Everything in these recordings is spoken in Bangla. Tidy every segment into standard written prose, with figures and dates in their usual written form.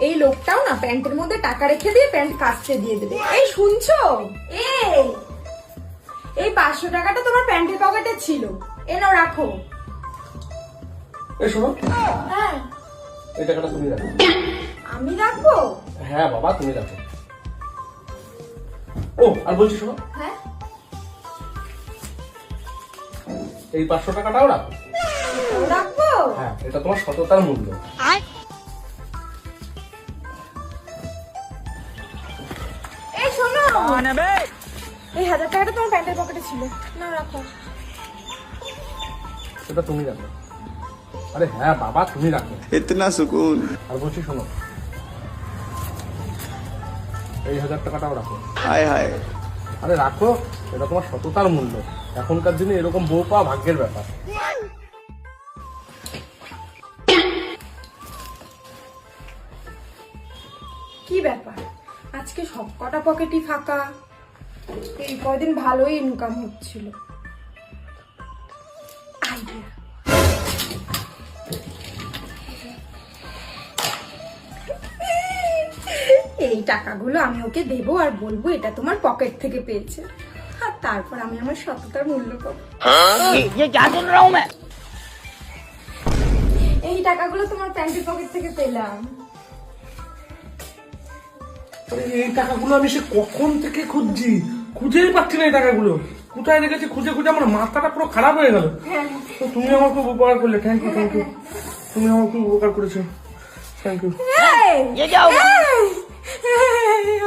এই লোকটাও না প্যান্টের মধ্যে টাকা রেখে দিয়ে প্যান্ট কাচতে দিয়ে দেবে। এই শুনছো? এই 500 টাকাটা তোমার প্যান্টের পকেটে ছিল, এনাও রাখো। এই শোনো, হ্যাঁ এই টাকাটা তুমি রাখো। আমি রাখবো? হ্যাঁ বাবা, তুমি রাখো। ও আর বলছি শোনো, হ্যাঁ এই 500 টাকাটাও রাখো। এটাও রাখবো? হ্যাঁ, এটা তোমার সততার মূল্য। এই শোনো, এই 1000 টাকাটা তোমার প্যান্টের পকেটে ছিল, না রাখো। সেটা তুমি রাখো। আরে হ্যাঁ বাবা, তুমি রাখো। इतना सुकून। আর বলছি শোনো, এই 1000 টাকাটাও রাখো। हाय हाय। আরে রাখো, এটা তোমার সততার মূল্য। এখনকার দিনে এরকম বউ পাওয়া ভাগ্যের ব্যাপার। কি ব্যাপার, আজকে সব কটা পকেটই ফাঁকা। এই কয়দিন ভালোই ইনকাম হচ্ছিল। আইডিয়া, এই টাকাগুলো আমি ওকে দেবো আর বলবো এটা তোমার পকেট থেকে পেয়েছে, আর তারপর আমি আমার সততার মূল্য পাবো। এই টাকাগুলো তোমার প্যান্টের পকেট থেকে পেলাম। আরে এই টাকাগুলো আমি সে কখন থেকে খুঁজছি, খুঁজেই পাচ্ছি না এই টাকাগুলো। কোথায় রেখেছি খুঁজে খুঁজে আমার মাথাটা পুরো খারাপ হয়ে গেল। তো তুমি আমার খুব উপকার করলে, থ্যাংক ইউ থ্যাংক ইউ। তুমি আমার খুব উপকার করেছো, থ্যাংক ইউ।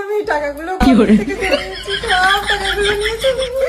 আমি টাকাগুলো পকেট থেকে পেয়ে নিয়েছি, সব টাকাগুলো নিয়ে চলে গেছি।